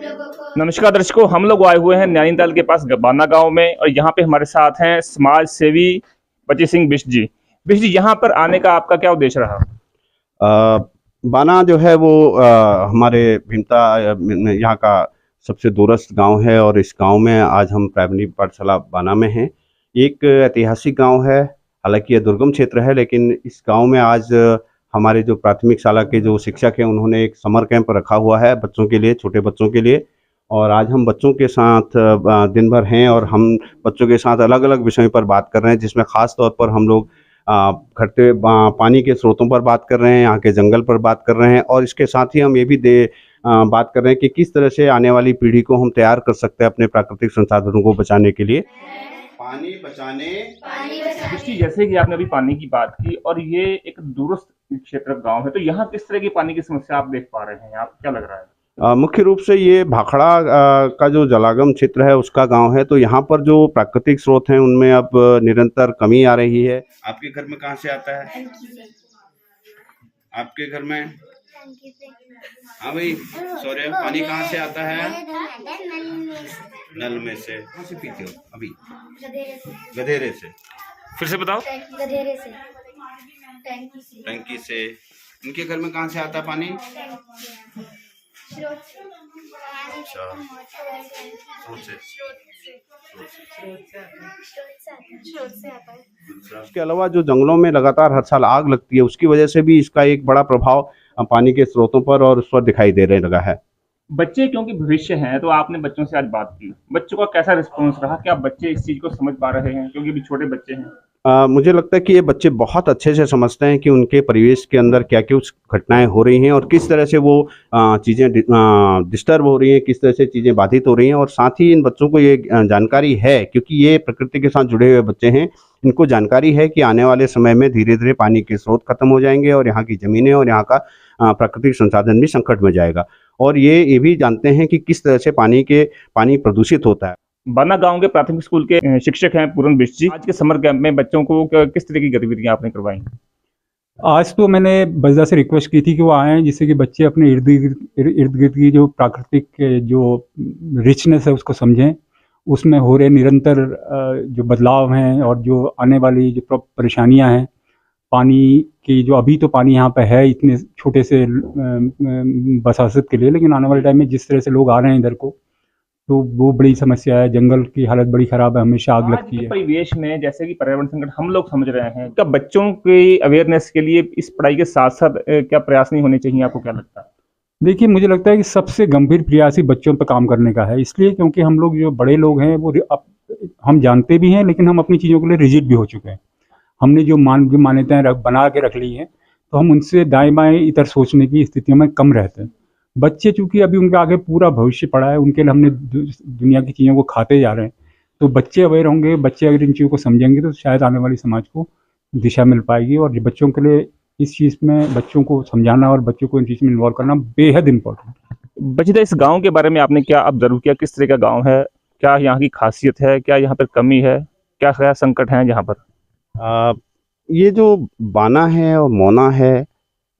नमस्कार दर्शकों, हम लोग आए हुए हैं नैनीताल के पास बाना गांव में और यहाँ पे हमारे साथ हैं समाज सेवी बची सिंह बिष्ट जी। बिष्ट जी, यहाँ पर आने का आपका क्या उद्देश्य रहा? बाना जो है वो हमारे भीमता यहाँ का सबसे दूरस्थ गांव है और इस गांव में आज हम प्राइमरी पाठशाला बाना में हैं। एक ऐतिहासिक गांव है, हालांकि यह दुर्गम क्षेत्र है, लेकिन इस गांव में आज हमारे जो प्राथमिक शाला के जो शिक्षक हैं उन्होंने एक समर कैंप रखा हुआ है बच्चों के लिए, छोटे बच्चों के लिए। और आज हम बच्चों के साथ दिन भर हैं और हम बच्चों के साथ अलग अलग विषयों पर बात कर रहे हैं, जिसमें ख़ास तौर पर हम लोग घटते पानी के स्रोतों पर बात कर रहे हैं, यहाँ के जंगल पर बात कर रहे हैं और इसके साथ ही हम ये भी बात कर रहे हैं कि किस तरह से आने वाली पीढ़ी को हम तैयार कर सकते हैं अपने प्राकृतिक संसाधनों को बचाने के लिए। पानी बचाने। बिष्ट जी, जैसे कि आपने अभी पानी की बात की और ये एक दूरस्थ क्षेत्र गांव है, तो यहाँ किस तरह की पानी की समस्या आप देख पा रहे हैं? आपको क्या लग रहा है? मुख्य रूप से ये भाखड़ा का जो जलागम क्षेत्र है उसका गांव है, तो यहाँ पर जो प्राकृतिक स्रोत हैं उनमें अब निरंतर कमी आ रही है। आपके घर में कहाँ से आता है? आपके घर में? हाँ भाई, सॉरी, पानी कहाँ से आता है? नल में से। कहाँ से पीते हो अभी? गधेरे से। फिर से बताओ। गधेरे से। टंकी से। इनके घर में कहाँ से आता है पानी? अच्छा, उसके अलावा जो जंगलों में लगातार हर साल आग लगती है उसकी वजह से भी इसका एक बड़ा प्रभाव पानी के स्रोतों पर और उस पर दिखाई देने लगा है। बच्चे क्योंकि भविष्य हैं, तो आपने बच्चों से आज बात की, बच्चों का कैसा रिस्पॉन्स रहा? क्या बच्चे इस चीज को समझ पा रहे हैं, क्योंकि अभी छोटे बच्चे हैं? मुझे लगता है कि ये बच्चे बहुत अच्छे से समझते हैं कि उनके परिवेश के अंदर क्या कुछ घटनाएं हो रही हैं और किस तरह से वो चीज़ें डिस्टर्ब हो रही हैं, किस तरह से चीज़ें बाधित हो रही हैं। और साथ ही इन बच्चों को ये जानकारी है, क्योंकि ये प्रकृति के साथ जुड़े हुए बच्चे हैं, इनको जानकारी है कि आने वाले समय में धीरे धीरे पानी के स्रोत खत्म हो जाएंगे और यहाँ की ज़मीनें और यहाँ का प्राकृतिक संसाधन भी संकट में जाएगा। और ये भी जानते हैं कि किस तरह से पानी प्रदूषित होता है। बाना गांव के प्राथमिक स्कूल के शिक्षक हैं पूरन बिष्ट जी। आज के समर कैंप में बच्चों को किस तरह की गतिविधियां आपने करवाई? आज तो मैंने बजदा से रिक्वेस्ट की थी कि वो आएँ, जिससे कि बच्चे अपने इर्द गिर्द की जो प्राकृतिक जो रिचनेस है उसको समझें, उसमें हो रहे निरंतर जो बदलाव हैं और जो आने वाली जो परेशानियां हैं पानी की, जो अभी तो पानी यहाँ पे है इतने छोटे से बसासत के लिए, लेकिन आने वाले टाइम में जिस तरह से लोग आ रहे हैं इधर को, तो वो बड़ी समस्या है। जंगल की हालत बड़ी खराब है, हमेशा आग लगती है। परिवेश में जैसे कि पर्यावरण संकट हम लोग समझ रहे हैं, क्या बच्चों की अवेयरनेस के लिए इस पढ़ाई के साथ साथ क्या प्रयास नहीं होने चाहिए? आपको क्या लगता है? देखिए, मुझे लगता है कि सबसे गंभीर प्रयास ही बच्चों पर काम करने का है, इसलिए क्योंकि हम लोग जो बड़े लोग हैं वो हम जानते भी हैं, लेकिन हम अपनी चीज़ों के लिए रिजिड भी हो चुके हैं। हमने जो मान्यताएं बना के रख ली हैं, तो हम उनसे दाएं बाएं इतर सोचने की स्थितियों में कम रहते हैं। बच्चे चूंकि अभी उनके आगे पूरा भविष्य पड़ा है, उनके लिए हमने दुनिया की चीज़ों को खाते जा रहे हैं, तो बच्चे अवेयर होंगे, बच्चे अगर इन चीज़ों को समझेंगे तो शायद आने वाली समाज को दिशा मिल पाएगी। और बच्चों के लिए इस चीज़ में बच्चों को समझाना और बच्चों को इन चीज़ में इन्वॉल्व करना बेहद इम्पोर्टेंट है। बचिदा, इस गांव के बारे में आपने क्या ऑब्जर्व किया? किस तरह का गांव है? क्या यहाँ की खासियत है? क्या यहाँ पर कमी है? क्या क्या संकट है यहाँ पर? ये जो बाना है और मोना है,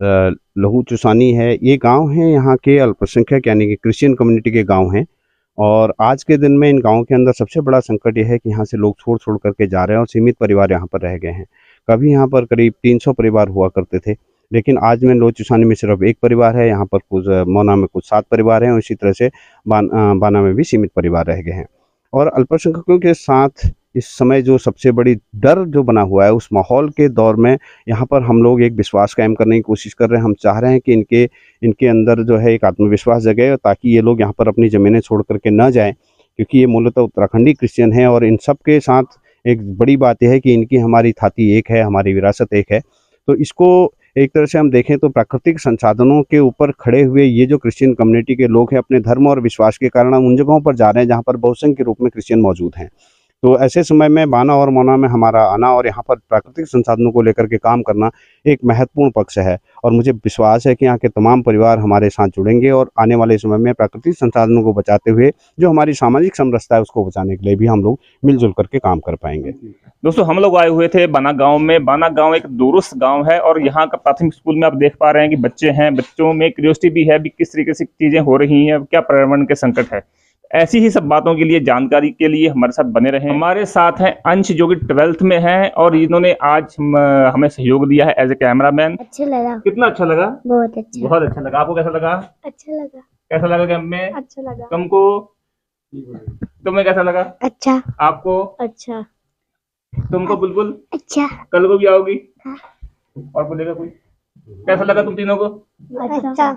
लहू चुसानी है, ये गांव हैं यहाँ के अल्पसंख्यक यानी कि क्रिश्चियन कम्युनिटी के गांव हैं। और आज के दिन में इन गांव के अंदर सबसे बड़ा संकट ये है कि यहाँ से लोग छोड़ करके जा रहे हैं और सीमित परिवार यहाँ पर रह गए हैं। कभी यहाँ पर करीब 300 परिवार हुआ करते थे, लेकिन आज में लहू चुसानी में सिर्फ एक परिवार है, यहाँ पर कुछ मोना में कुछ 7 परिवार हैं और इसी तरह से बाना में भी सीमित परिवार रह गए हैं। और अल्पसंख्यकों के साथ इस समय जो सबसे बड़ी डर जो बना हुआ है, उस माहौल के दौर में यहाँ पर हम लोग एक विश्वास कायम करने की कोशिश कर रहे हैं। हम चाह रहे हैं कि इनके अंदर जो है एक आत्मविश्वास जगे, ताकि ये लोग यहाँ पर अपनी ज़मीनें छोड़ करके न जाएं, क्योंकि ये मूलतः उत्तराखंडी क्रिश्चियन हैं। और इन सब के साथ एक बड़ी बात यह है कि इनकी हमारी थाती एक है, हमारी विरासत एक है। तो इसको एक तरह से हम देखें तो प्राकृतिक संसाधनों के ऊपर खड़े हुए ये जो क्रिश्चियन कम्युनिटी के लोग हैं, अपने धर्म और विश्वास के कारण हम उन जगहों पर जा रहे हैं जहाँ पर बहुसंख्य के रूप में क्रिश्चियन मौजूद हैं। तो ऐसे समय में बाना और मोना में हमारा आना और यहाँ पर प्राकृतिक संसाधनों को लेकर के काम करना एक महत्वपूर्ण पक्ष है। और मुझे विश्वास है कि यहाँ के तमाम परिवार हमारे साथ जुड़ेंगे और आने वाले समय में प्राकृतिक संसाधनों को बचाते हुए जो हमारी सामाजिक समरसता है उसको बचाने के लिए भी हम लोग मिलजुल करके काम कर पाएंगे। दोस्तों हम लोग आए हुए थे बाना गांव में। बाना गांव एक दूरस्थ गांव है और यहाँ का प्राथमिक स्कूल में आप देख पा रहे हैं कि बच्चे हैं, बच्चों में क्यूरियोसिटी भी है भी किस तरीके से चीजें हो रही हैं, क्या पर्यावरण के संकट है। ऐसी ही सब बातों के लिए, जानकारी के लिए हमारे साथ बने रहें। हमारे साथ हैं अंश जो कि 12th में है और इन्होंने आज हमें सहयोग दिया है एज ए कैमरामैन। अच्छा लगा, कितना अच्छा लगा? बहुत अच्छा, बहुत अच्छा लगा। आपको कैसा लगा? अच्छा लगा, कैसा लगा कैंप में? अच्छा लगा, तुमको? तुम्हें कैसा लगा? अच्छा, आपको? अच्छा, तुमको? बुलबुल अच्छा, कल को भी आओगी? हाँ। और बोलेगा कोई? कैसा लगा तुम तीनों को? अच्छा।